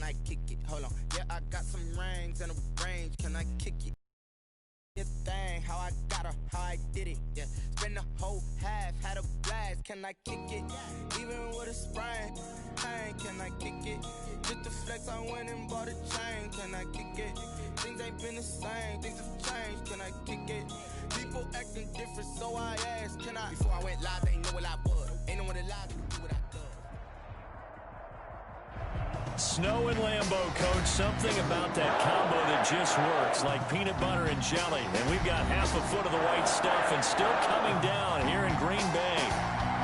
can I kick it? Hold on. Yeah, I got some rings and a range, can I kick it? This thing, how I got her, how I did it, yeah. Spend the whole half, had a blast, can I kick it? Even with a sprain, pain, can I kick it? Just to flex, I went and bought a chain, can I kick it? Things ain't been the same, things have changed, can I kick it? People acting different, so I asked, can I? Before I went live, they know what I was. Ain't no one alive to do what I do. Snow and Lambeau, Coach. Something about that combo that just works, like peanut butter and jelly. And we've got half a foot of the white stuff and still coming down here in Green Bay.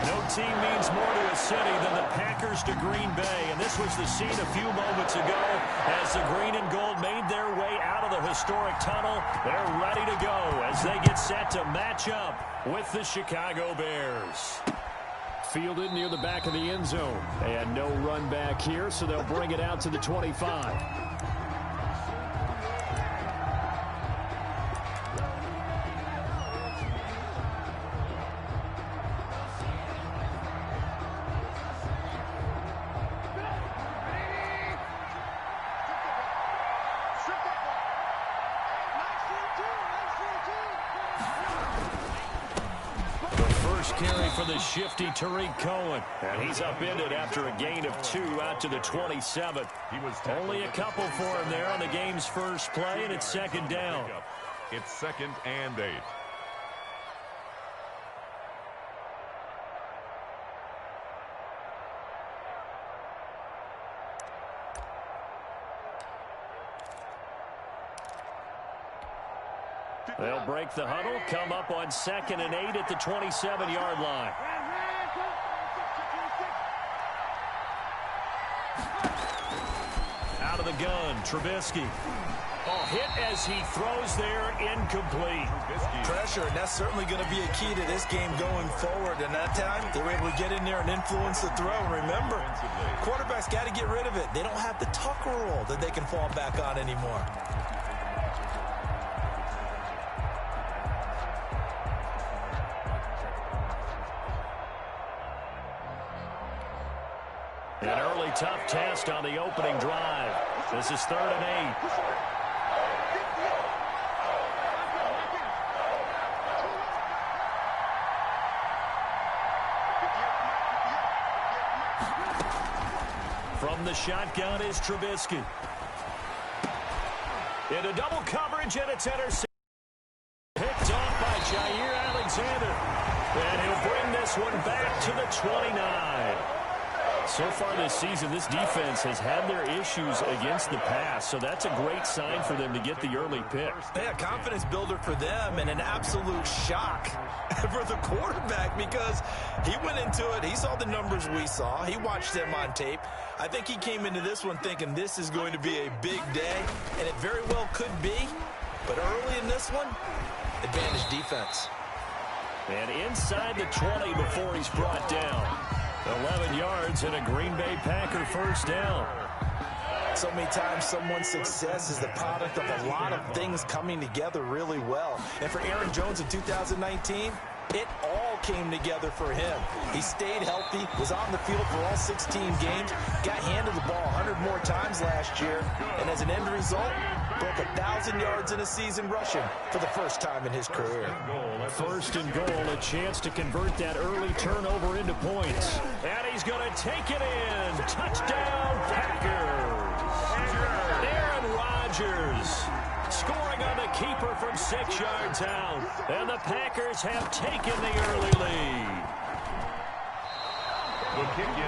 No team means more to a city than the Packers to Green Bay. And this was the scene a few moments ago as the green and gold made their way out of the historic tunnel. They're ready to go as they get set to match up with the Chicago Bears. Fielded near the back of the end zone. And no run back here, so they'll bring it out to the 25. Carry for the shifty Tariq Cohen. And he's upended after a gain of 2 out to the 27. Only a couple for him there on the game's first play, and it's second down. It's 2nd and 8. They'll break the huddle, come up on 2nd and 8 at the 27-yard line. Out of the gun, Trubisky. Oh, hit as he throws there, incomplete. Pressure, and that's certainly going to be a key to this game going forward. And that time, they were able to get in there and influence the throw. Remember, quarterbacks got to get rid of it. They don't have the Tucker rule that they can fall back on anymore. An early tough test on the opening drive. This is 3rd and 8. From the shotgun is Trubisky. Into double coverage, and it's intercepted. Picked off by Jair Alexander. And he'll bring this one back to the 29. So far this season, this defense has had their issues against the pass, so that's a great sign for them to get the early pick. Yeah, confidence builder for them and an absolute shock for the quarterback because he went into it. He saw the numbers we saw. He watched them on tape. I think he came into this one thinking this is going to be a big day, and it very well could be. But early in this one, advantage defense. And inside the 20 before he's brought down. 11 yards and a Green Bay Packer first down. So many times someone's success is the product of a lot of things coming together really well. And for Aaron Jones in 2019, it all came together for him. He stayed healthy, was on the field for all 16 games, got handed the ball 100 more times last year, and as an end result, broke 1,000 yards in a season rushing for the first time in his career. First and goal, a chance to convert that early turnover into points. And he's going to take it in. Touchdown, Packers. Aaron Rodgers scoring on the keeper from 6 yards out. And the Packers have taken the early lead.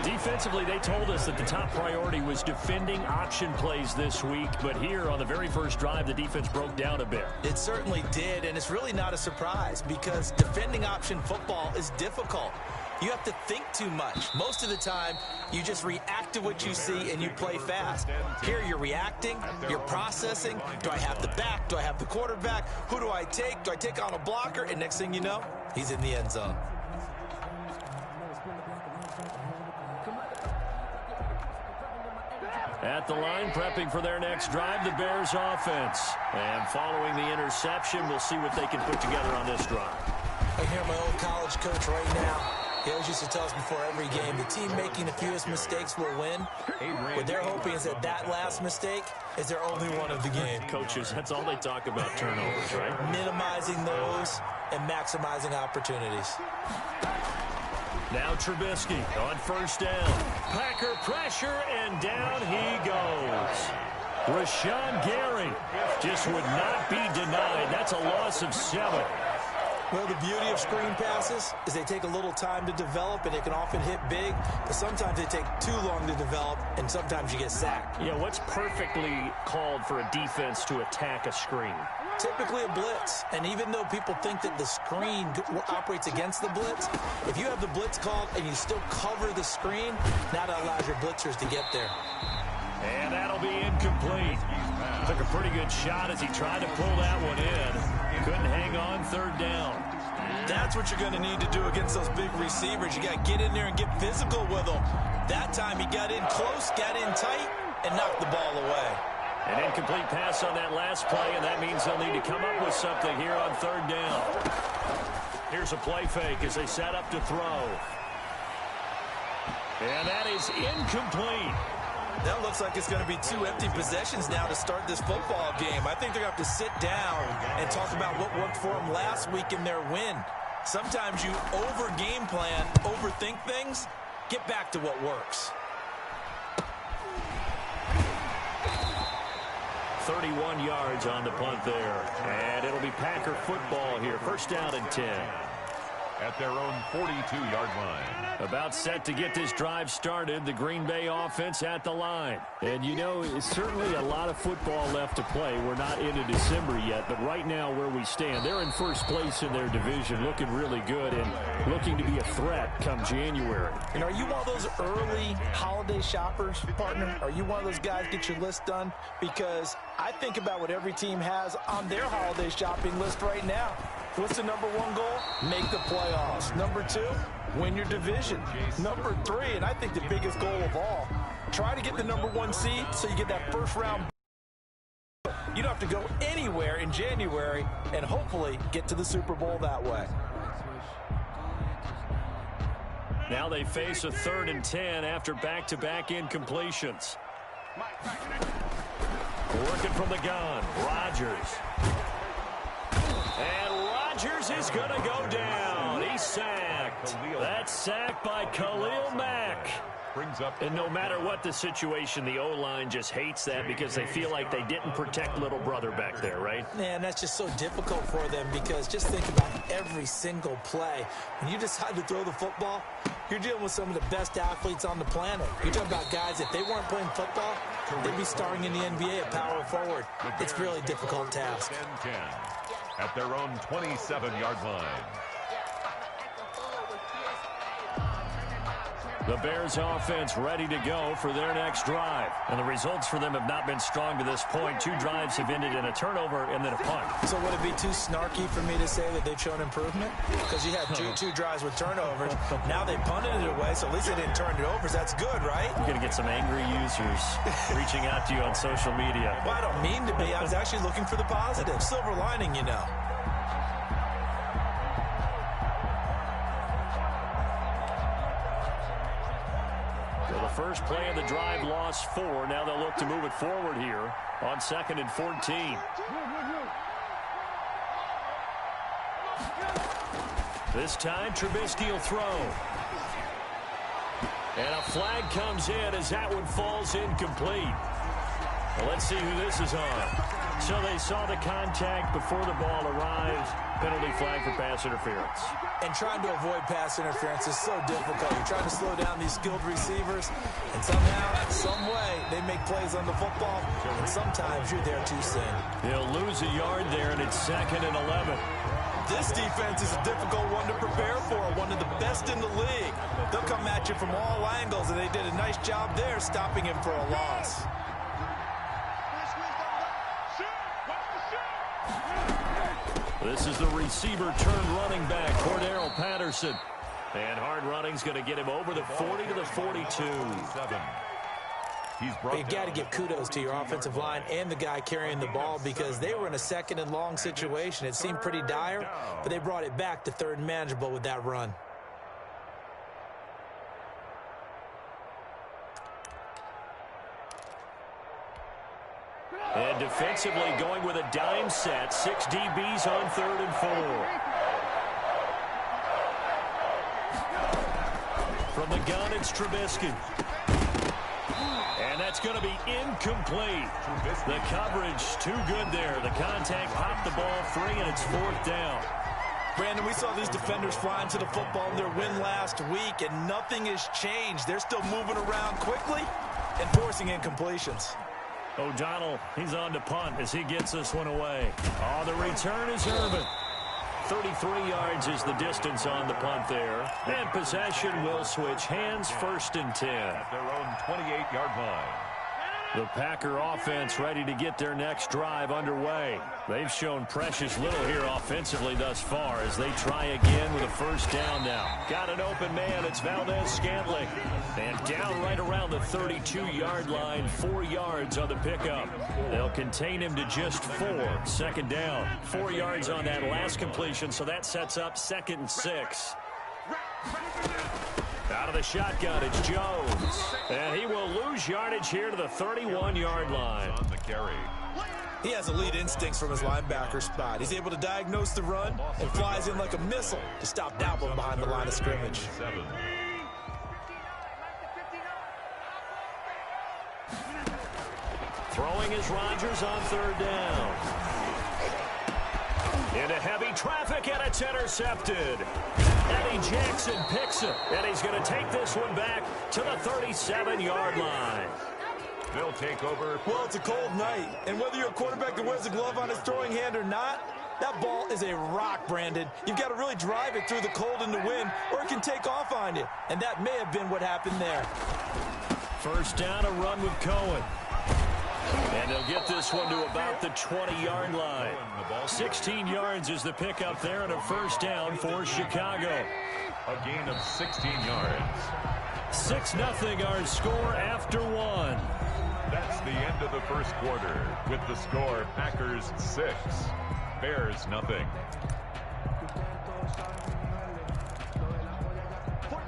Defensively, they told us that the top priority was defending option plays this week, but here on the very first drive, the defense broke down a bit. It certainly did, and it's really not a surprise because defending option football is difficult. You have to think too much. Most of the time, you just react to what you see and you play fast. Here, you're reacting, you're processing. Do I have the back? Do I have the quarterback? Who do I take? Do I take on a blocker? And next thing you know, he's in the end zone. At the line, prepping for their next drive, the Bears offense. And following the interception, we'll see what they can put together on this drive. I hear my old college coach right now. He always used to tell us before every game, the team making the fewest mistakes will win. What they're hoping is that that last mistake is their only one of the game. Coaches, that's all they talk about, turnovers, right? Minimizing those and maximizing opportunities. Now Trubisky on first down. Packer pressure, and down he goes. Rashawn Gary just would not be denied. That's a loss of 7. Well, the beauty of screen passes is they take a little time to develop, and they can often hit big, but sometimes they take too long to develop, and sometimes you get sacked. Yeah, what's perfectly called for a defense to attack a screen? Typically a blitz, and even though people think that the screen operates against the blitz, if you have the blitz called and you still cover the screen, that allows your blitzers to get there. And that'll be incomplete. Took a pretty good shot as he tried to pull that one in. Couldn't hang on third down. That's what you're going to need to do against those big receivers. You got to get in there and get physical with them. That time he got in close, got in tight, and knocked the ball away. An incomplete pass on that last play, and that means they'll need to come up with something here on third down. Here's a play fake as they set up to throw. And that is incomplete. That looks like it's going to be 2 empty possessions now to start this football game. I think they're going to have to sit down and talk about what worked for them last week in their win. Sometimes you over-game plan, overthink things, get back to what works. 31 yards on the punt there. And it'll be Packer football here. First down and 10. At their own 42-yard line. About set to get this drive started, the Green Bay offense at the line. And you know, it's certainly a lot of football left to play. We're not into December yet, but right now where we stand, they're in first place in their division, looking really good and looking to be a threat come January. And are you one of those early holiday shoppers, partner? Are you one of those guys get your list done? Because I think about what every team has on their holiday shopping list right now. What's the number 1 goal? Make the playoffs. Number 2, win your division. Number 3, and I think the biggest goal of all, try to get the number 1 seed so you get that first round. You don't have to go anywhere in January and hopefully get to the Super Bowl that way. Now they face a 3rd and 10 after back-to-back incompletions. Working from the gun, Rodgers. And Rodgers is going to go down. He's sacked. That's sacked by Khalil Mack. And no matter what the situation, the O-line just hates that because they feel like they didn't protect little brother back there, right? Man, that's just so difficult for them because just think about every single play. When you decide to throw the football, you're dealing with some of the best athletes on the planet. You're talking about guys, if they weren't playing football, they'd be starring in the NBA at power forward. It's a really difficult task. 10-10 at their own 27-yard line. The Bears offense ready to go for their next drive. And the results for them have not been strong to this point. 2 drives have ended in a turnover and then a punt. So would it be too snarky for me to say that they've shown improvement? Because you had two drives with turnovers. Now they punted it away, so at least they didn't turn it over. So that's good, right? You're going to get some angry users reaching out to you on social media. Well, I don't mean to be. I was actually looking for the positive. Silver lining, you know. First play of the drive lost 4. Now they'll look to move it forward here on 2nd and 14. This time Trubisky will throw. And a flag comes in as that one falls incomplete. Well, let's see who this is on. So they saw the contact before the ball arrived. Penalty flag for pass interference. And trying to avoid pass interference is so difficult. You're trying to slow down these skilled receivers, and somehow, some way, they make plays on the football, and sometimes you're there too soon. They'll lose a yard there, and it's 2nd and 11. This defense is a difficult one to prepare for, one of the best in the league. They'll come at you from all angles, and they did a nice job there stopping him for a loss. This is the receiver turned running back, Cordero Patterson. And hard running's going to get him over the 40 to the 42. You got to give kudos to your offensive line and the guy carrying the ball because they were in a 2nd and long situation. It seemed pretty dire, but they brought it back to 3rd and manageable with that run. And defensively going with a dime set. 6 DBs on 3rd and 4. From the gun, it's Trubisky. And that's going to be incomplete. The coverage too good there. The contact popped the ball free, and it's 4th down. Brandon, we saw these defenders flying to the football in their win last week, and nothing has changed. They're still moving around quickly and forcing incompletions. O'Donnell, he's on to punt as he gets this one away. Oh, the return is Irvin. 33 yards is the distance on the punt there. And possession will switch hands, 1st and 10. At their own 28-yard line. The Packer offense ready to get their next drive underway. They've shown precious little here offensively thus far as they try again with a 1st down now. Got an open man. It's Valdez-Scantling. And down right around the 32-yard line, 4 yards on the pickup. They'll contain him to just 4. 2nd down. 4 yards on that last completion, so that sets up 2nd and 6. Out of the shotgun, it's Jones. And he will lose yardage here to the 31-yard line. On the carry. He has elite instincts from his linebacker spot. He's able to diagnose the run and flies in like a missile to stop that one behind the line of scrimmage. 7. Throwing is Rodgers on 3rd down. Into heavy traffic, and it's intercepted. Eddie Jackson picks it, and he's going to take this one back to the 37-yard line. They'll take over. Well, it's a cold night, and whether you're a quarterback that wears a glove on his throwing hand or not, that ball is a rock, Brandon. You've got to really drive it through the cold and the wind, or it can take off on you, and that may have been what happened there. 1st down, a run with Cohen. And they'll get this one to about the 20-yard line. 16 yards is the pickup there, and a 1st down for Chicago. A gain of 16 yards. 6-0 our score after 1. That's the end of the 1st quarter. With the score, Packers 6, Bears nothing.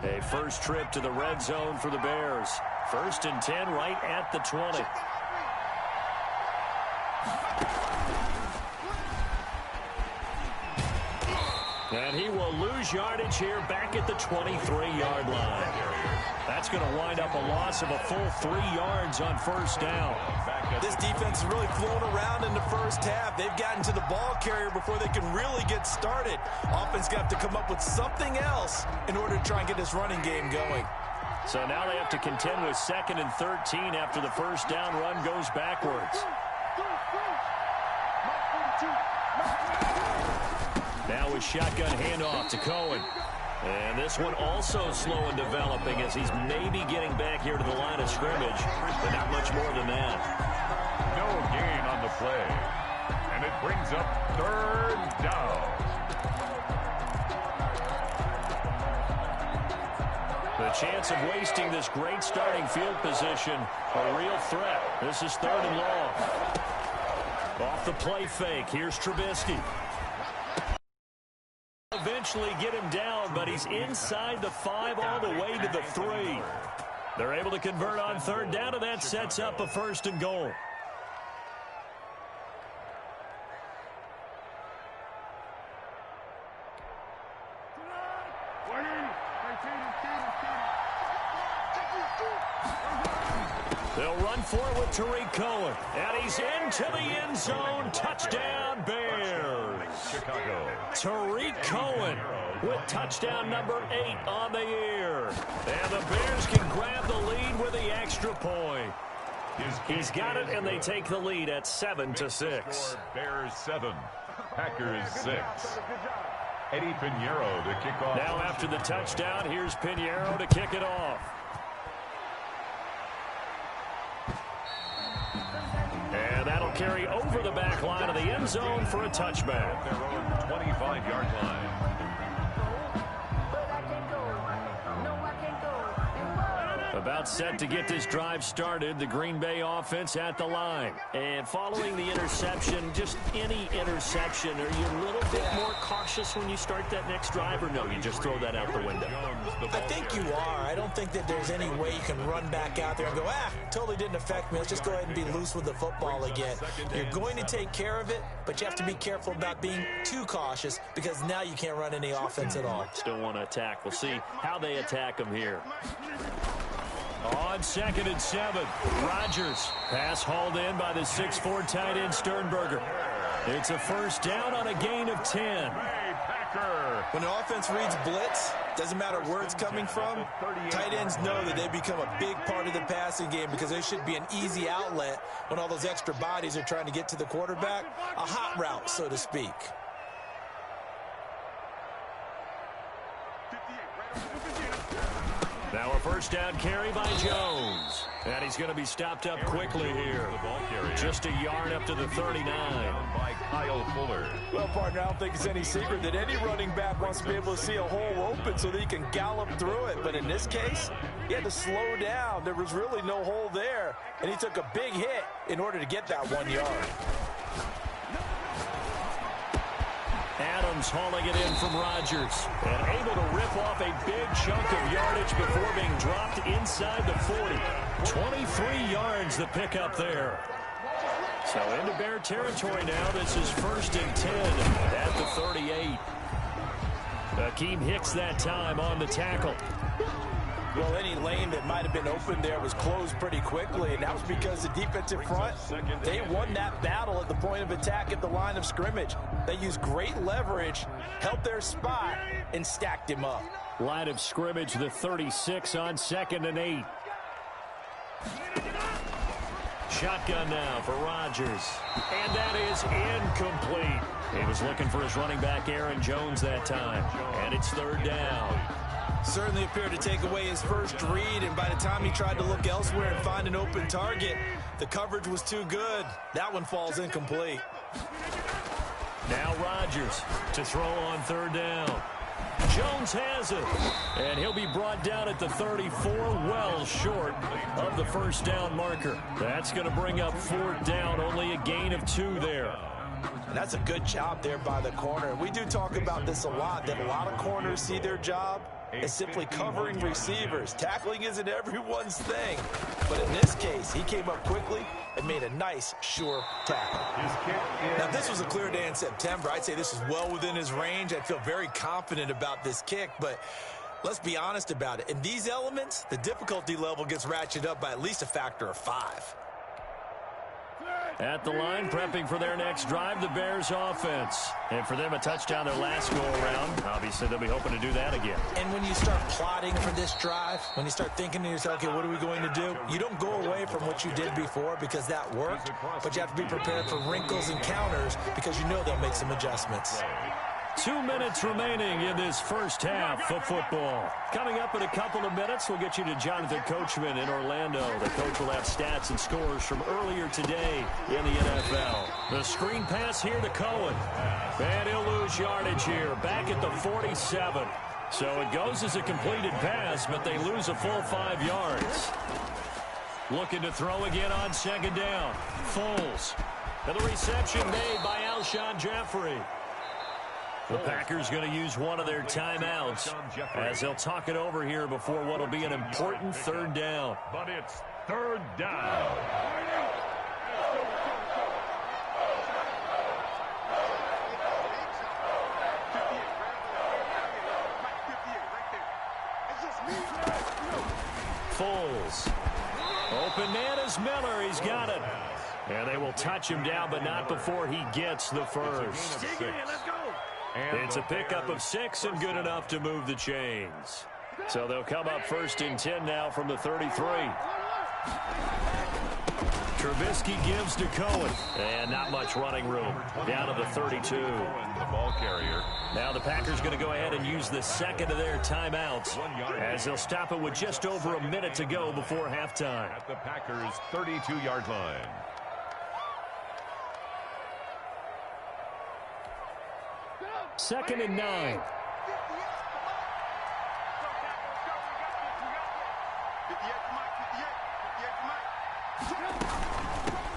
A first trip to the red zone for the Bears. 1st and 10 right at the 20. And he will lose yardage here back at the 23-yard line. That's going to wind up a loss of a full 3 yards on 1st down. This defense has really flown around in the 1st half. They've gotten to the ball carrier before they can really get started. Offense got to come up with something else in order to try and get this running game going. So now they have to contend with 2nd and 13 after the 1st down run goes backwards. Now with shotgun handoff to Cohen. And this one also slow in developing as he's maybe getting back here to the line of scrimmage, but not much more than that. No gain on the play. And it brings up 3rd down. The chance of wasting this great starting field position, a real threat. This is 3rd and long. Off the play fake, here's Trubisky. Eventually get him down, but he's inside the 5 all the way to the 3. They're able to convert on 3rd down, and that sets up a 1st and goal. They'll run for it with Tariq Cohen. And he's into the end zone. Touchdown, Bears. Chicago. Tariq Cohen with touchdown number 8 on the year. And the Bears can grab the lead with the extra point. He's got it, and they take the lead at 7-6. Bears 7, Packers 6. Eddie Pinheiro to kick off. Now after the touchdown, here's Pinheiro to kick it off. And that'll carry over the back line of the end zone for a touchback. Their own 25-yard line. A About set to get this drive started. The Green Bay offense at the line. And following the interception, just any interception, are you a little bit more cautious when you start that next drive, or no, you just throw that out the window? I think you are. I don't think that there's any way you can run back out there and go, totally didn't affect me. Let's just go ahead and be loose with the football again. You're going to take care of it, but you have to be careful about being too cautious because now you can't run any offense at all. Still want to attack. We'll see how they attack them here. On 2nd and 7, Rodgers. Pass hauled in by the 6'4" tight end Sternberger. It's a first down on a gain of 10. When an offense reads blitz, doesn't matter where it's coming from, tight ends know that they become a big part of the passing game because there should be an easy outlet when all those extra bodies are trying to get to the quarterback. A hot route, so to speak. Now a first down carry by Jones. And he's going to be stopped up quickly here. Just a yard up to the 39. By Kyle Fuller. Well, partner, I don't think it's any secret that any running back wants to be able to see a hole open so that he can gallop through it. But in this case, he had to slow down. There was really no hole there. And he took a big hit in order to get that 1 yard. Adams hauling it in from Rodgers. And able to rip off a big chunk of yardage before being dropped inside the 40. 23 yards the pickup there. So into Bear territory now. This is 1st and 10 at the 38. Akeem Hicks that time on the tackle. Well, any lane that might have been open there was closed pretty quickly, and that was because the defensive front, they won that battle at the point of attack at the line of scrimmage. They used great leverage, held their spot, and stacked him up. Line of scrimmage, the 36 on 2nd and 8. Shotgun now for Rodgers. And that is incomplete. He was looking for his running back, Aaron Jones, that time. And it's 3rd down. Certainly appeared to take away his first read, and by the time he tried to look elsewhere and find an open target, the coverage was too good. That one falls incomplete. Now Rodgers to throw on 3rd down. Jones has it, and he'll be brought down at the 34, well short of the first down marker. That's going to bring up 4th down, only a gain of 2 there. And that's a good job there by the corner. We do talk about this a lot, that a lot of corners see their job as simply covering receivers. Tackling isn't everyone's thing. But in this case, he came up quickly and made a nice, sure tackle. Now, if this was a clear day in September, I'd say this is well within his range. I'd feel very confident about this kick, but let's be honest about it. In these elements, the difficulty level gets ratcheted up by at least a factor of 5. At the line, prepping for their next drive, the Bears offense. And for them, a touchdown their last go-around. Obviously, they'll be hoping to do that again. And when you start plotting for this drive, when you start thinking to yourself, okay, what are we going to do? You don't go away from what you did before because that worked, but you have to be prepared for wrinkles and counters because you know they'll make some adjustments. 2 minutes remaining in this first half of football. Coming up in a couple of minutes, we'll get you to Jonathan Coachman in Orlando. The coach will have stats and scores from earlier today in the NFL. The screen pass here to Cohen. And he'll lose yardage here, back at the 47. So it goes as a completed pass, but they lose a full 5 yards. Looking to throw again on 2nd down. Foles. And the reception made by Alshon Jeffrey. The Packers going to use one of their timeouts as they'll talk it over here before what will be an important 3rd down. But it's 3rd down. Foles. Open man is Miller. He's got it. And they will touch him down, but not before he gets the first. Let's go. It's a pickup of 6 and good enough to move the chains. So they'll come up 1st and 10 now from the 33. Trubisky gives to Cohen. And not much running room. Down to the 32. The ball carrier. Now the Packers going to go ahead and use the second of their timeouts as they'll stop it with just over a minute to go before halftime. At the Packers' 32-yard line. Second and 9.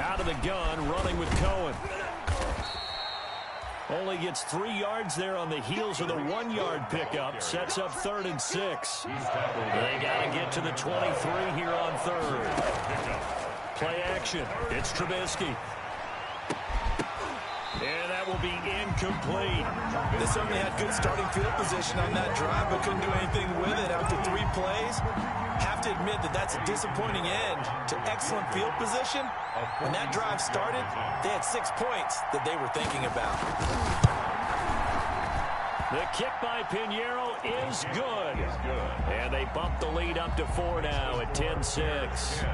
Out of the gun, running with Cohen. Only gets 3 yards there on the heels of the 1-yard pickup. Sets up 3rd and 6. They got to get to the 23 here on 3rd. Play action. It's Trubisky. And that will be incomplete. They certainly had good starting field position on that drive, but couldn't do anything with it after 3 plays. Have to admit that that's a disappointing end to excellent field position. When that drive started, they had 6 points that they were thinking about. The kick by Pinheiro is good. And they bump the lead up to 4 now at 10-6.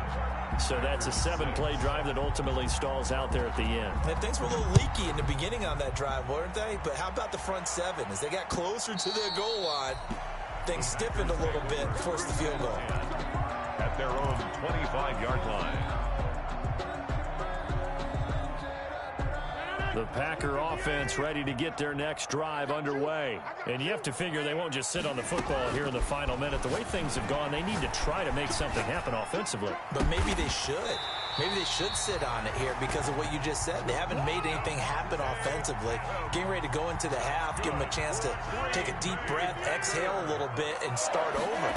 So that's a 7-play drive that ultimately stalls out there at the end. And things were a little leaky in the beginning on that drive, weren't they? But how about the front 7? As they got closer to their goal line, things stiffened a little bit and forced the field goal. At their own 25-yard line. The Packer offense ready to get their next drive underway. And you have to figure they won't just sit on the football here in the final minute. The way things have gone, they need to try to make something happen offensively. But maybe they should. Maybe they should sit on it here because of what you just said. They haven't made anything happen offensively. Getting ready to go into the half, give them a chance to take a deep breath, exhale a little bit, and start over.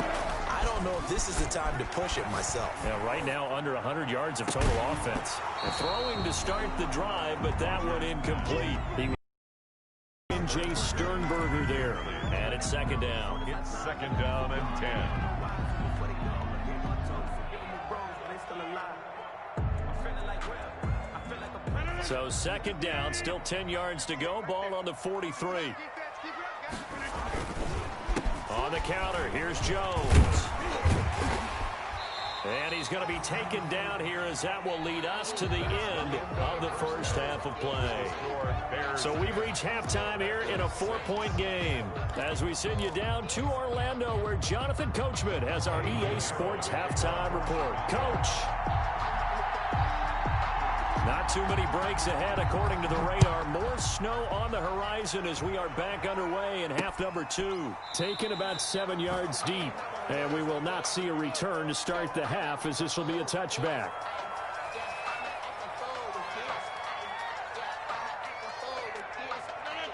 I don't know if this is the time to push it myself. Yeah, right now under 100 yards of total offense. They're throwing to start the drive, but that one incomplete. Jay Sternberger there. And it's 2nd down. It's 2nd down and 10. So 2nd down, still 10 yards to go. Ball on the 43. On the counter, here's Jones. And he's going to be taken down here as that will lead us to the end of the first half of play. So we've reached halftime here in a 4-point game. As we send you down to Orlando, where Jonathan Coachman has our EA Sports halftime report. Coach. Not too many breaks ahead according to the radar. More snow on the horizon as we are back underway in half number 2. Taken about 7 yards deep. And we will not see a return to start the half as this will be a touchback.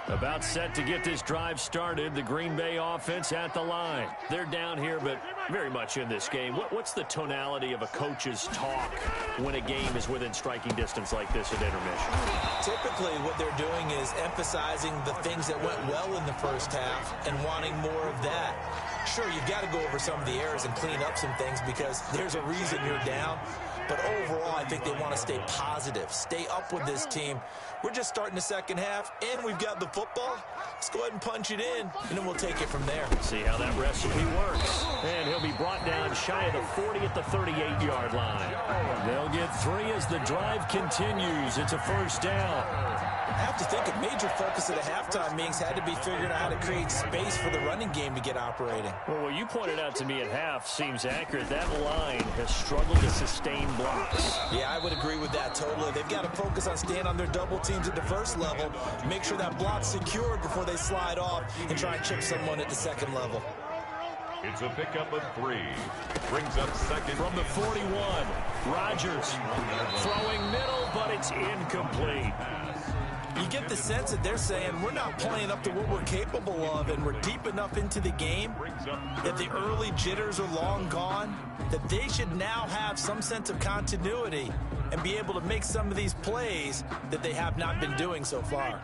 About set to get this drive started. The Green Bay offense at the line. They're down here, but very much in this game. What's the tonality of a coach's talk when a game is within striking distance like this at intermission? Typically, what they're doing is emphasizing the things that went well in the first half and wanting more of that. Sure, you've got to go over some of the errors and clean up some things because there's a reason you're down. But overall, I think they want to stay positive, stay up with this team. We're just starting the second half, and we've got the football. Let's go ahead and punch it in, and then we'll take it from there. See how that recipe works. And he'll be brought down shy of the 40 at the 38-yard line. They'll get 3 as the drive continues. It's a first down. I have to think a major focus of the halftime meetings had to be figuring out how to create space for the running game to get operating. Well, what you pointed out to me at half seems accurate. That line has struggled to sustain blocks. Yeah, I would agree with that totally. They've got to focus on staying on their double teams at the first level, make sure that block's secured before they slide off and try and chip someone at the second level. It's a pickup of 3. Brings up 2nd. From the 41, Rodgers throwing middle, but it's incomplete. You get the sense that they're saying we're not playing up to what we're capable of, and we're deep enough into the game that the early jitters are long gone, that they should now have some sense of continuity and be able to make some of these plays that they have not been doing so far.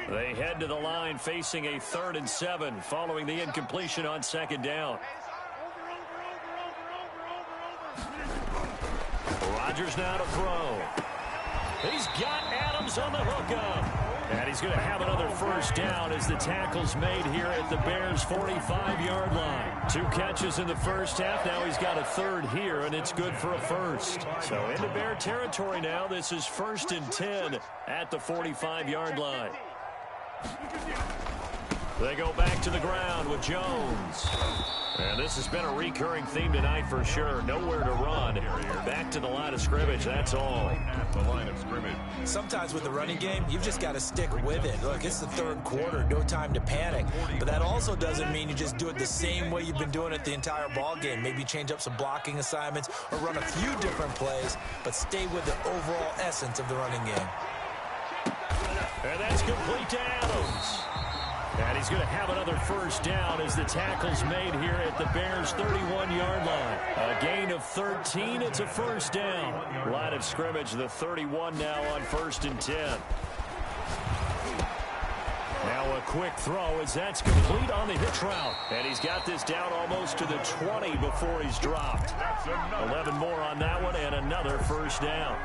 They head to the line facing a 3rd and 7 following the incompletion on 2nd down. Rodgers now to throw. He's got Adams on the hookup. And he's going to have another first down as the tackle's made here at the Bears' 45-yard line. 2 catches in the first half. Now he's got a 3rd here, and it's good for a first. So into Bear territory now. This is 1st and 10 at the 45-yard line. They go back to the ground with Jones. And this has been a recurring theme tonight for sure. Nowhere to run. Back to the line of scrimmage, that's all. At the line of scrimmage. Sometimes with the running game, you've just got to stick with it. Look, it's the third quarter, no time to panic. But that also doesn't mean you just do it the same way you've been doing it the entire ball game. Maybe change up some blocking assignments or run a few different plays, but stay with the overall essence of the running game. And that's complete to Adams. And he's going to have another first down as the tackle's made here at the Bears' 31-yard line. A gain of 13. It's a first down. Line of scrimmage, the 31 now on 1st and 10. Now a quick throw as that's complete on the hitch route. And he's got this down almost to the 20 before he's dropped. 11 more on that one and another first down.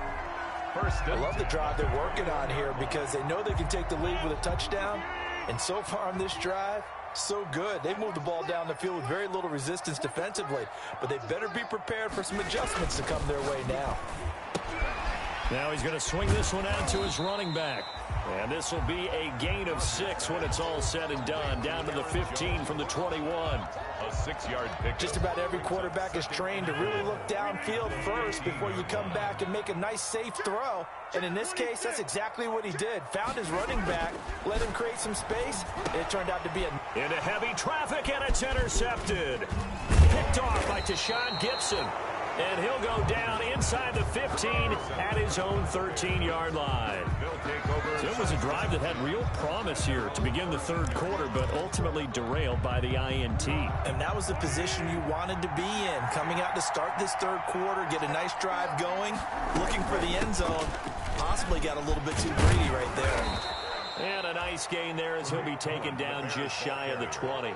I love the drive they're working on here because they know they can take the lead with a touchdown. And so far on this drive, so good. They've moved the ball down the field with very little resistance defensively. But they better be prepared for some adjustments to come their way now. Now he's going to swing this one out to his running back. And this will be a gain of 6 when it's all said and done. Down to the 15 from the 21. A 6-yard pick. Just about every quarterback is trained to really look downfield first before you come back and make a nice, safe throw. And in this case, that's exactly what he did. Found his running back, let him create some space. It turned out to be into heavy traffic, and it's intercepted. Picked off by Tashawn Gibson. And he'll go down inside the 15 at his own 13-yard line. So it was a drive that had real promise here to begin the third quarter, but ultimately derailed by the INT. And that was the position you wanted to be in. Coming out to start this third quarter, get a nice drive going, looking for the end zone. Possibly got a little bit too greedy right there. And a nice gain there as he'll be taken down just shy of the 20.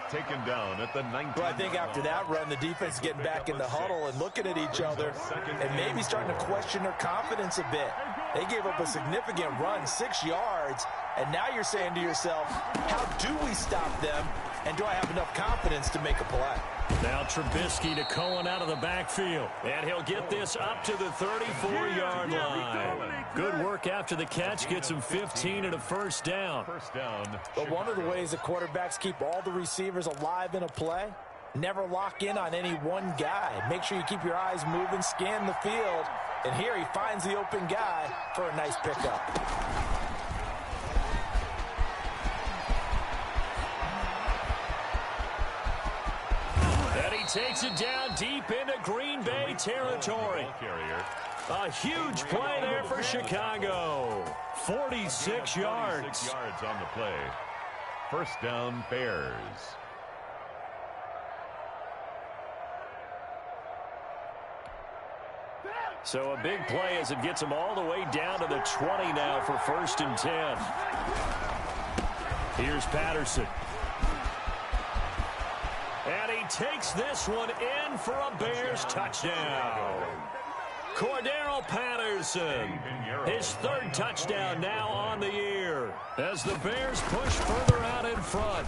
Taken down at the 19. Well, I think after that run, the defense is getting back in the huddle and looking at each other and maybe starting to question their confidence a bit. They gave up a significant run, 6 yards, and now you're saying to yourself, how do we stop them, and do I have enough confidence to make a play? Now Trubisky to Cohen out of the backfield, and he'll get this up to the 34-yard line. Good work after the catch, gets him 15 and a first down. But one of the ways the quarterbacks keep all the receivers alive in a play, never lock in on any one guy. Make sure you keep your eyes moving, scan the field, and here he finds the open guy for a nice pickup. And he takes it down deep into Green Bay territory. A huge play there for Chicago. 46 yards. 46 yards on the play. First down, Bears. So a big play as it gets him all the way down to the 20 now for 1st and 10. Here's Patterson. And he takes this one in for a Bears touchdown. Cordero Patterson, his 3rd touchdown now on the year as the Bears push further out in front.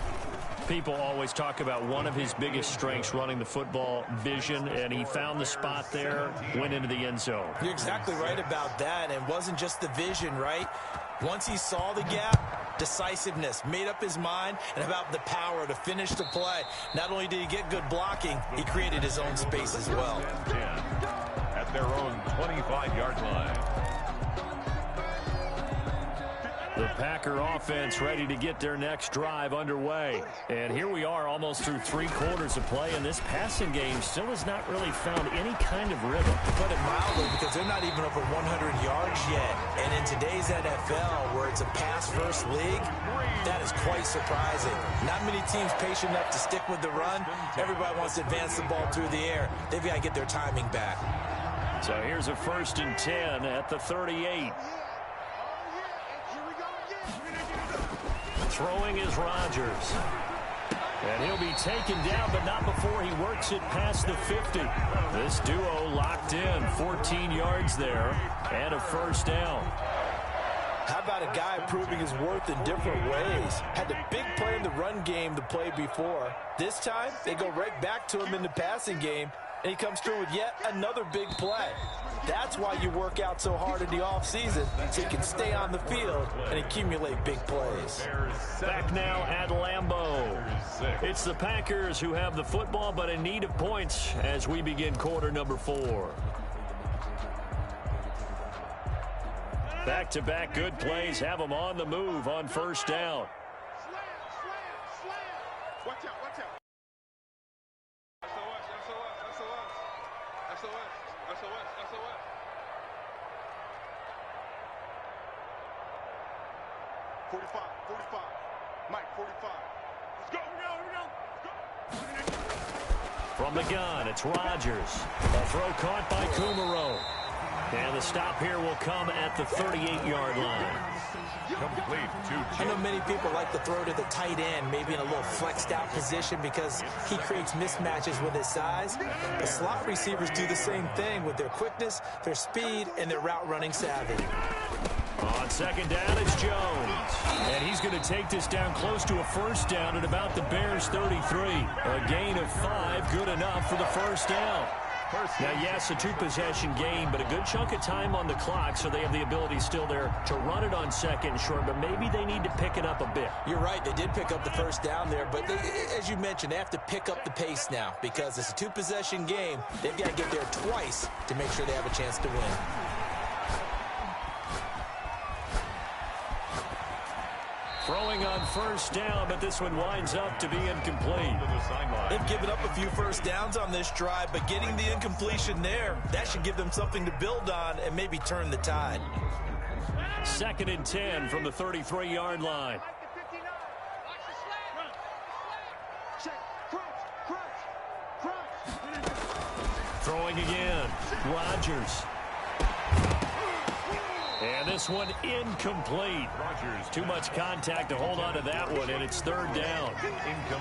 People always talk about one of his biggest strengths, running the football, vision, and he found the spot there, went into the end zone. You're exactly right about that, and it wasn't just the vision, right? Once he saw the gap, decisiveness, made up his mind, and about the power to finish the play. Not only did he get good blocking, he created his own space as well. At their own 25-yard line. The Packer offense ready to get their next drive underway. And here we are almost through 3 quarters of play, and this passing game still has not really found any kind of rhythm. To put it mildly, because they're not even over 100 yards yet. And in today's NFL, where it's a pass-first league, that is quite surprising. Not many teams patient enough to stick with the run. Everybody wants to advance the ball through the air. They've got to get their timing back. So here's a 1st and 10 at the 38. Throwing is Rodgers. And he'll be taken down, but not before he works it past the 50. This duo locked in, 14 yards there, and a first down. How about a guy proving his worth in different ways? Had the big play in the run game the play before. This time, they go right back to him in the passing game, and he comes through with yet another big play. That's why you work out so hard in the offseason, so you can stay on the field and accumulate big plays. Back now at Lambeau. It's the Packers who have the football, but in need of points as we begin quarter number 4. Back-to-back good plays have them on the move on first down. Watch out, watch out. SOS. 45. Mike, 45. Let's go. Here we go. From the gun, it's Rodgers. A throw caught by Kumaro. And the stop here will come at the 38-yard line. Complete to I know many people like to throw to the tight end, maybe in a little flexed out position because he creates mismatches with his size. The slot receivers do the same thing with their quickness, their speed, and their route running savvy. On second down, it's Jones. And he's going to take this down close to a first down at about the Bears' 33. A gain of 5, good enough for the first down. Now, yes, a 2-possession game, but a good chunk of time on the clock, so they have the ability still there to run it on second and short, but maybe they need to pick it up a bit. You're right. They did pick up the first down there, but as you mentioned, they have to pick up the pace now because it's a 2-possession game. They've got to get there twice to make sure they have a chance to win. Throwing on first down, but this one winds up to be incomplete. They've given up a few first downs on this drive, but getting the incompletion there, that should give them something to build on and maybe turn the tide. 2nd and 10 from the 33-yard line. Throwing again, Rodgers. And this one incomplete. Rodgers, too much contact to hold on to that one, and it's 3rd down.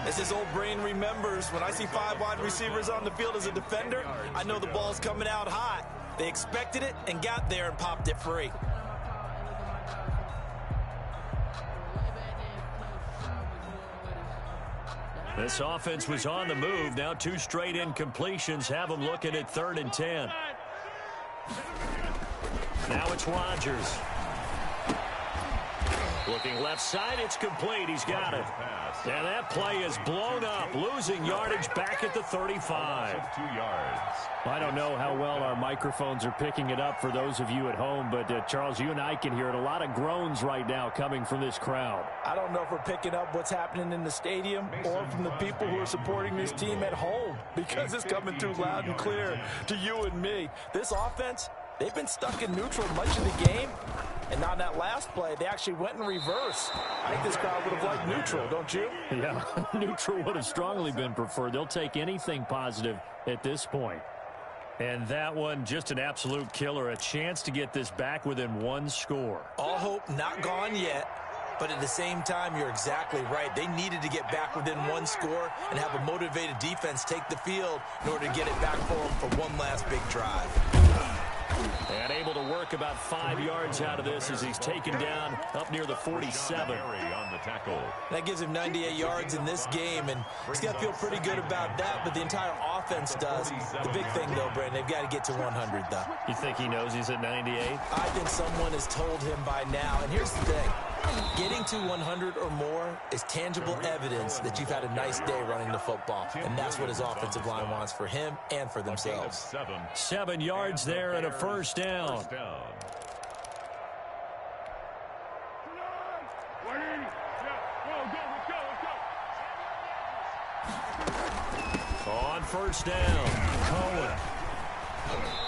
As his old brain remembers, when I see 5 wide receivers on the field as a defender, I know the ball's coming out hot. They expected it and got there and popped it free. This offense was on the move. Now 2 straight incompletions have them looking at 3rd and 10. Now it's Rodgers. Looking left side, it's complete. He's got it. And that play is blown up, losing yardage back at the 35. 2 yards. I don't know how well our microphones are picking it up for those of you at home, but Charles, you and I can hear it. A lot of groans right now coming from this crowd. I don't know if we're picking up what's happening in the stadium or from the people who are supporting this team at home because it's coming through loud and clear to you and me. This offense, they've been stuck in neutral much of the game, and on that last play, they actually went in reverse. I think this crowd would have liked neutral, don't you? Yeah, neutral would have strongly been preferred. They'll take anything positive at this point. And that one, just an absolute killer. A chance to get this back within 1 score. All hope not gone yet, but at the same time, you're exactly right. They needed to get back within 1 score and have a motivated defense take the field in order to get it back for them for one last big drive. And able to work about 5 yards out of this as he's taken down up near the 47. On the tackle. That gives him 98 yards in this game, and he's got to feel pretty good about that, but the entire offense does. The big thing, though, Brandon, they've got to get to 100, though. You think he knows he's at 98? I think someone has told him by now, and here's the thing. Getting to 100 or more is tangible evidence that you've had a nice day running the football, and that's what his offensive line wants for him and for themselves. 7 yards there and a first down. On first down, Cohen.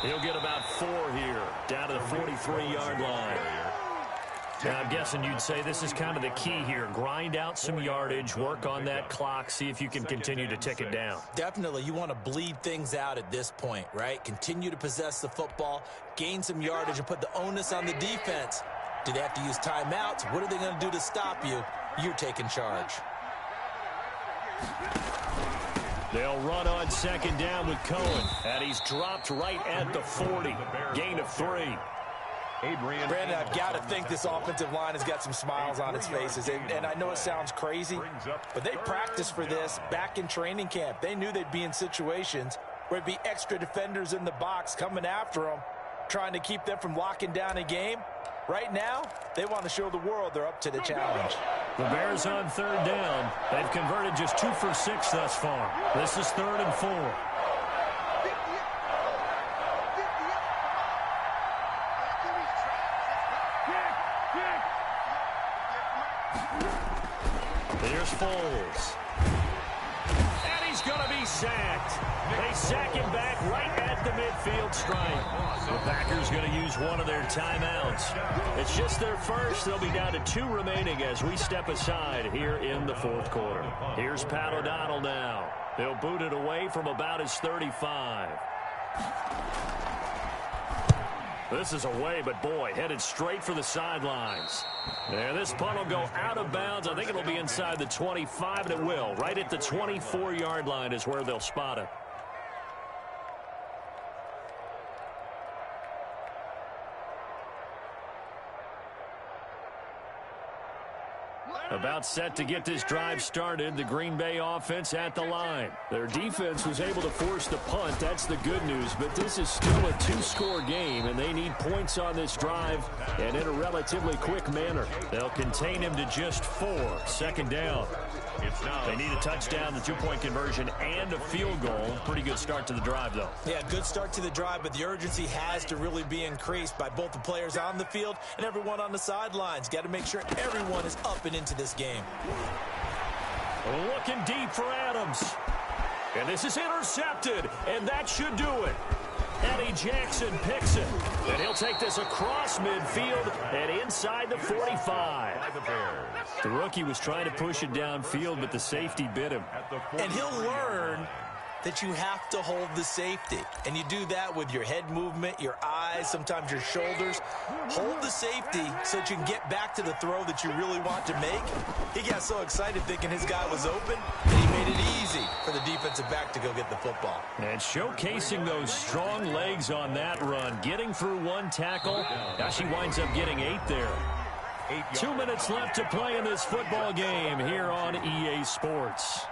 He'll get about 4 here, down to the 43-yard line. Now, I'm guessing you'd say this is kind of the key here. Grind out some yardage, work on that clock, see if you can continue to tick it down. Definitely. You want to bleed things out at this point, right? Continue to possess the football, gain some yardage, and put the onus on the defense. Do they have to use timeouts? What are they going to do to stop you? You're taking charge. They'll run on second down with Cohen, and he's dropped right at the 40. Gain of 3. Brandon, I've got to think this offensive line has got some smiles on its faces. And I know it sounds crazy, but they practiced for this back in training camp. They knew they'd be in situations where it'd be extra defenders in the box coming after them, trying to keep them from locking down a game. Right now, they want to show the world they're up to the challenge. The Bears on third down. They've converted just 2 for 6 thus far. This is 3rd and 4. Here's Foles. And he's going to be sacked. They sack him back right at the midfield stripe. The Packers going to use one of their timeouts. It's just their first. They'll be down to 2 remaining as we step aside here in the 4th quarter. Here's Pat O'Donnell now. They'll boot it away from about his 35. This is away, but boy, headed straight for the sidelines. And this punt will go out of bounds. I think it'll be inside the 25, and it will. Right at the 24-yard line is where they'll spot it. About set to get this drive started, the Green Bay offense at the line. Their defense was able to force the punt. That's the good news, but this is still a 2-score game, and they need points on this drive and in a relatively quick manner. They'll contain him to just 4. 2nd down. They need a touchdown, the 2-point conversion, and a field goal. Pretty good start to the drive, though. Yeah, good start to the drive, but the urgency has to really be increased by both the players on the field and everyone on the sidelines. Got to make sure everyone is up and into this game. Looking deep for Adams. And this is intercepted, and that should do it. Eddie Jackson picks it, and he'll take this across midfield and inside the 45. The rookie was trying to push it downfield, but the safety bit him. And he'll learn that you have to hold the safety. And you do that with your head movement, your eyes, sometimes your shoulders. Hold the safety so that you can get back to the throw that you really want to make. He got so excited thinking his guy was open, and he made it easy for the defensive back to go get the football. And showcasing those strong legs on that run, getting through 1 tackle. Gosh, he winds up getting 8 there. 2 minutes left to play in this football game here on EA Sports.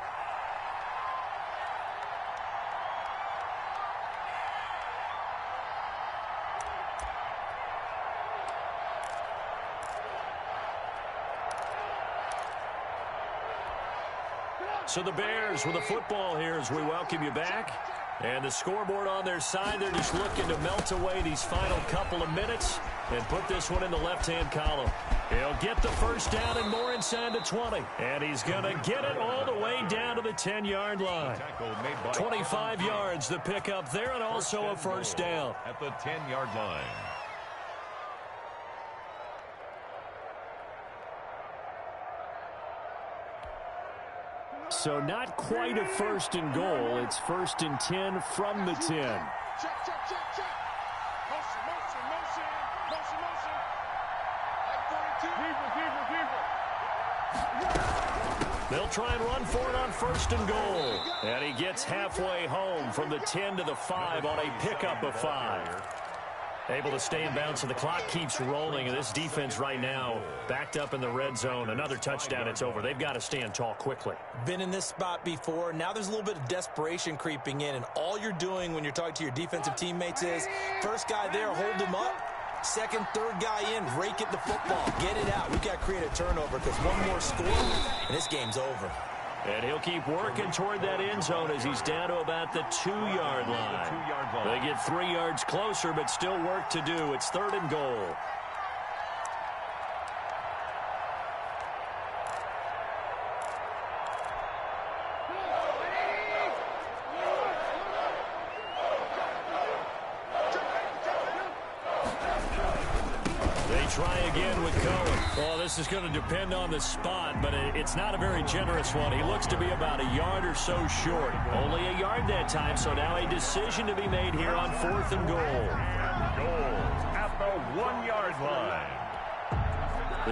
So the Bears with a football here as we welcome you back. And the scoreboard on their side, they're just looking to melt away these final couple of minutes and put this one in the left-hand column. He'll get the first down and more inside the 20. And he's going to get it all the way down to the 10-yard line. 25 yards the pickup there, and also a first down. At the 10-yard line. So not quite a 1st and goal. It's 1st and 10 from the 10. Check, check, check, check. Motion, motion, motion, motion, motion. Like 42. They'll try and run for it on 1st and goal. And he gets halfway home from the 10 to the 5 on a pickup of 5. Able to stay in bounds, and the clock keeps rolling. And this defense right now backed up in the red zone. Another touchdown, it's over. They've got to stand tall quickly. Been in this spot before. Now there's a little bit of desperation creeping in, and all you're doing when you're talking to your defensive teammates is first guy there, hold him up. Second, third guy in, rake at the football. Get it out. We've got to create a turnover because one more score, and this game's over. And he'll keep working toward that end zone as he's down to about the 2-yard line. They get 3 yards closer, but still work to do. It's 3rd and goal. Try again with Cohen. Well, this is going to depend on the spot, but it's not a very generous one. He looks to be about a yard or so short. Only a yard that time, so now a decision to be made here on 4th and goal. Goal at the 1-yard line.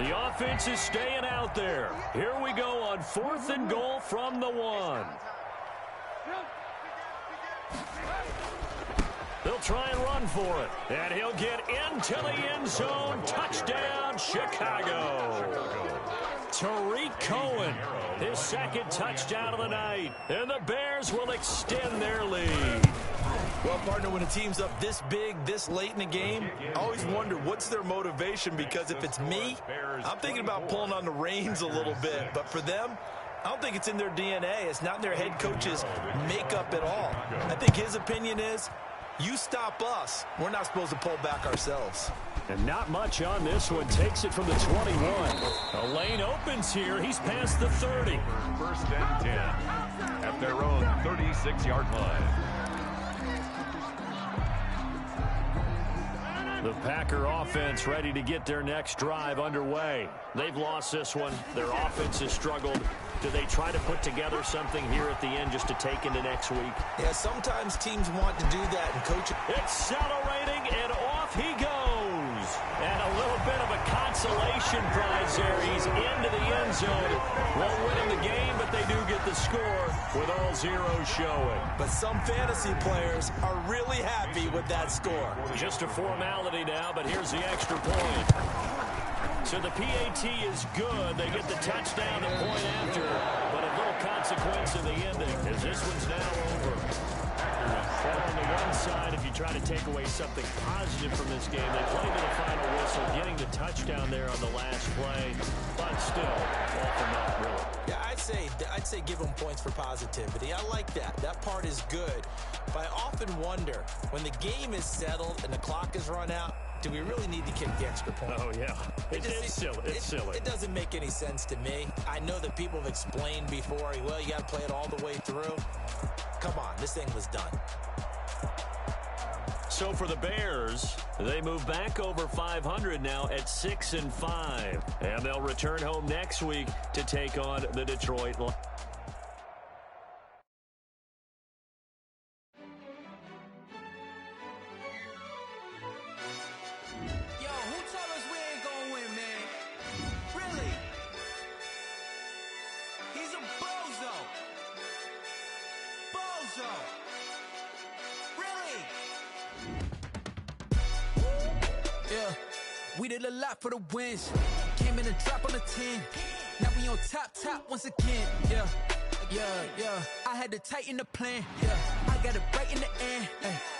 The offense is staying out there. Here we go on 4th and goal from the 1. They'll try and run for it. And he'll get into the end zone. Touchdown, Chicago. Tariq Cohen, his 2nd touchdown of the night. And the Bears will extend their lead. Well, partner, when a team's up this big, this late in the game, I always wonder what's their motivation, because if it's me, I'm thinking about pulling on the reins a little bit. But for them, I don't think it's in their DNA. It's not in their head coach's makeup at all. I think his opinion is, you stop us, we're not supposed to pull back ourselves. And not much on this one. Takes it from the 21. A lane opens here. He's past the 30. First and 10 at their own 36-yard line. The Packer offense ready to get their next drive underway. They've lost this one. Their offense has struggled. Do they try to put together something here at the end just to take into next week? Yeah, sometimes teams want to do that, and coach. Accelerating, and off he goes. And a little bit of a consolation prize there. He's into the end zone. Won't win him the game, but they do get the score with all zeros showing. But some fantasy players are really happy with that score. Just a formality now, but here's the extra point. So the PAT is good. They get the touchdown, the point after, but a little consequence in the ending as this one's now over. Well, on the one side, if you try to take away something positive from this game, they played to the final whistle, getting the touchdown there on the last play, but still, often not really. Yeah, I'd say give them points for positivity. I like that. That part is good. But I often wonder, when the game is settled and the clock is run out, do we really need to kick the extra point? Oh, yeah. It's silly. It's silly. It doesn't make any sense to me. I know that people have explained before, well, you got to play it all the way through. Come on, this thing was done. So for the Bears, they move back over 500 now at 6-5. And they'll return home next week to take on the Detroit Lions. We did a lot for the wins. Came in and dropped on the 10. Now we on top once again. Yeah. I had to tighten the plan. Yeah. I got it right in the end.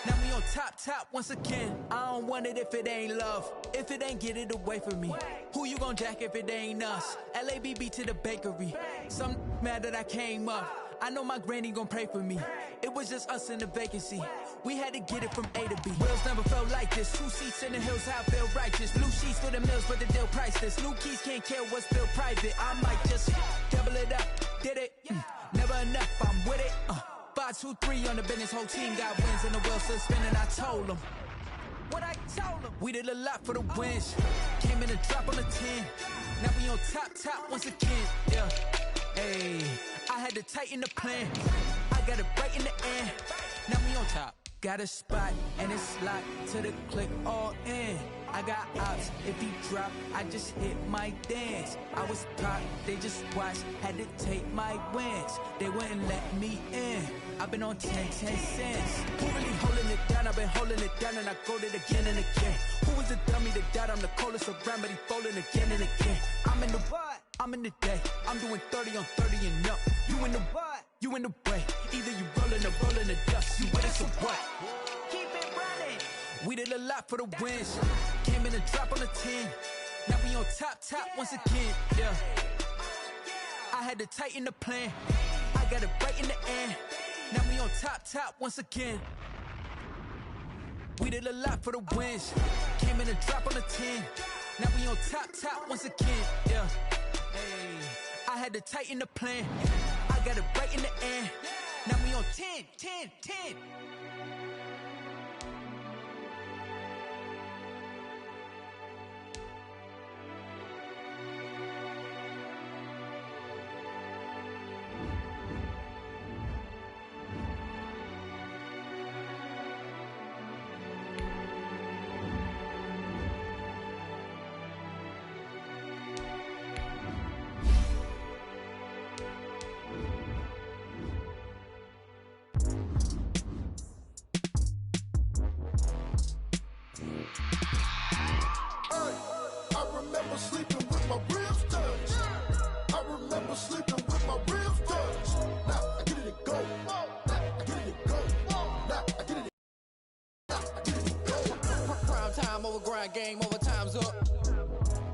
Now we on top once again. I don't want it if it ain't love. If it ain't, get it away from me. Who you gon' jack if it ain't us? LABB to the bakery. Some mad that I came up. I know my granny gon' pray for me. It was just us in the vacancy. We had to get it from A to B. Wheels never felt like this. 2 seats in the hills, how I feel righteous. Blue sheets for the mills, but the deal priceless. New keys can't care what's still private. I might just double it up. Did it? Never enough, I'm with it. 5, 2, 3 on the business. Whole team got wins and the wheels still spinning. I told them what I told them. We did a lot for the wins. Came in and dropped on the 10. Now we on top once again. Yeah. Hey, I had to tighten the plan. I got it right in the end. Now we on top. Got a spot and it's locked to the click all in. I got ops, if he drop, I just hit my dance. I was pop, they just watched, had to take my wins. They wouldn't let me in. I've been on 10 cents. Who really holding it down? I've been holding it down and I go it again and again. Who was the dummy that died? I'm the coldest around, but he folding again and again. I'm in the what? I'm in the day. I'm doing 30 on 30 and up. You in the what? You in the way. Either you rolling or rolling the dust. You with us or what? Keep it running. We did a lot for the wins. Came in and dropped on the 10. Now we on top once again. Yeah. I had to tighten the plan. I got it right in the end. Now we on top once again. We did a lot for the wins. Came in and dropped on the 10. Now we on top once again. Yeah. Hey, I had to tighten the plan. I got it right in the end. Now we on 10. mind game, overtime's up.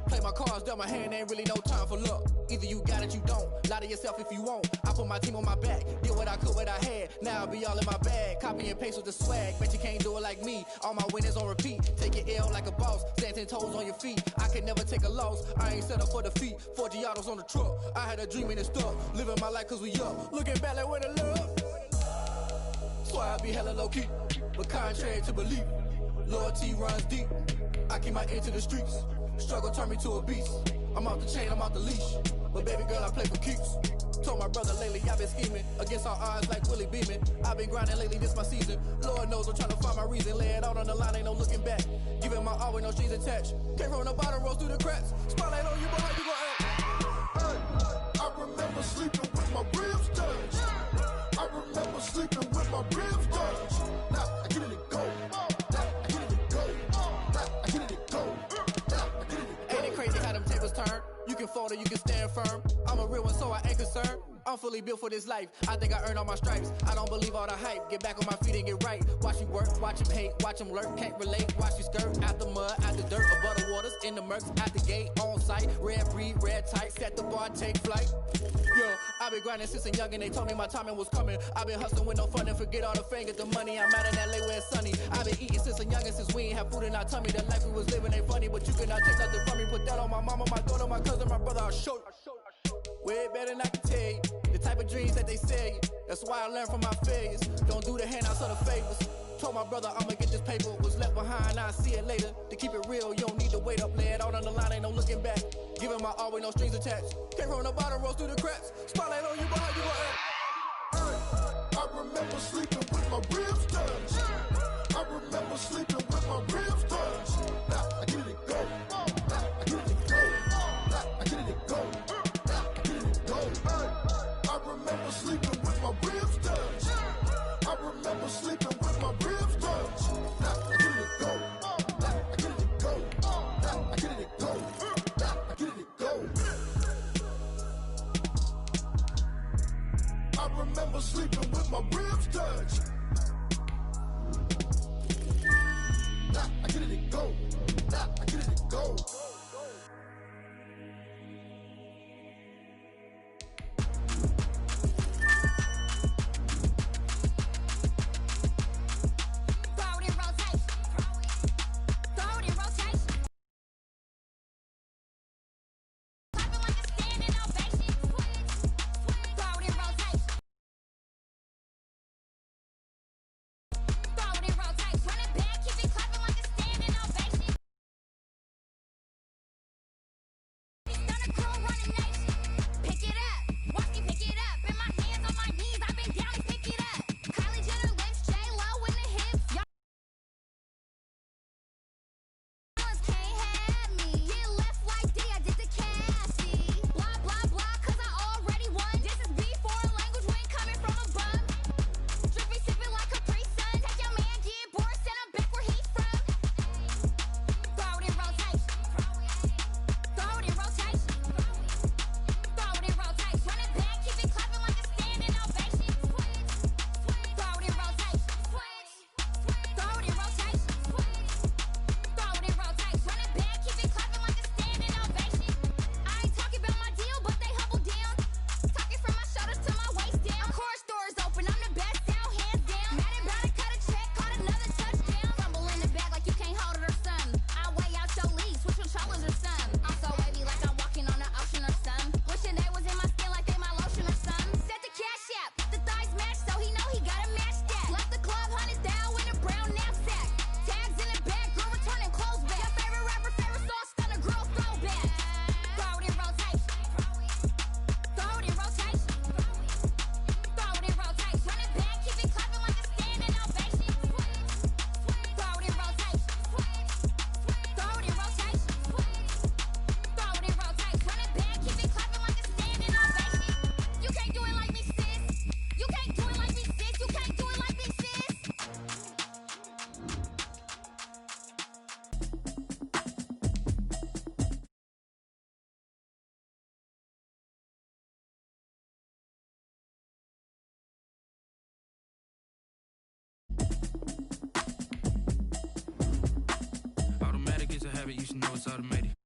Play my cards, dealt my hand, ain't really no time for luck. Either you got it, you don't. Lie to yourself if you won't. I put my team on my back, did what I could, what I had. Now I'll be all in my bag, copy and paste with the swag. Bet you can't do it like me. All my winners on repeat. Take your L like a boss, stand 10 toes on your feet. I can never take a loss. I ain't set up for defeat. 4 Giottos on the truck. I had a dream and it stuck. Living my life cause we up. Looking back like where the love. Swear I be hella low key, but contrary to belief, loyalty runs deep. I keep my ear to the streets. Struggle turned me to a beast. I'm off the chain, I'm off the leash. But baby girl, I play for keeps. Told my brother lately, I've been scheming against all odds like Willie Beeman. I've been grinding lately, this my season. Lord knows I'm trying to find my reason. Lay it out on the line, ain't no looking back. Giving my all with no strings attached. Came from the bottom, rose through the cracks. Spotlight on you, but how you gon' act? Hey, I remember sleeping with my ribs touched. I remember sleeping with my ribs touched. Now I get it to go. Now I get it to go. Now I get it to go. Ain't it crazy how them tables turn? You can fold or you can stand firm. I'm a real one, so I ain't concerned. I'm fully built for this life. I think I earned all my stripes. I don't believe all the hype. Get back on my feet and get right. Watch you work, watch him hate, watch him lurk. Can't relate, watch you skirt. Out the mud, out the dirt, above the waters, in the murks, out the gate, on site. Red breed, red tight, set the bar, take flight. Yo, I been grinding since a youngin'. They told me my timing was coming. I been hustling with no fun and forget all the fame, get the money. I'm out in LA where it's sunny. I been eating since a youngin', since we ain't have food in our tummy. The life we was living ain't funny, but you cannot take nothing from me. Put that on my mama, my daughter, my cousin, my brother. I'll show you. Way better than I can tell you. The type of dreams that they sell you. That's why I learned from my failures. Don't do the handouts or the favors. Told my brother I'ma get this paper. Was left behind, I'll see it later. To keep it real, you don't need to wait up. Lay it out on the line, ain't no looking back. Giving my all with no strings attached. Came from the bottom, rose through the cracks. Spotlight on you, but how you gon' act? Hey, I remember sleeping with my ribs touched. I remember sleeping with my ribs touched. Now I get it to go. Now I get it to go. Now I get it to go. Now I get it to go. Hey, I remember sleeping with my ribs touched. I remember sleeping with my ribs touched. Now I get it to go. Now I get it to go. Now I get it to go. Now I get it to go. I remember sleeping with my ribs touched. it's automated.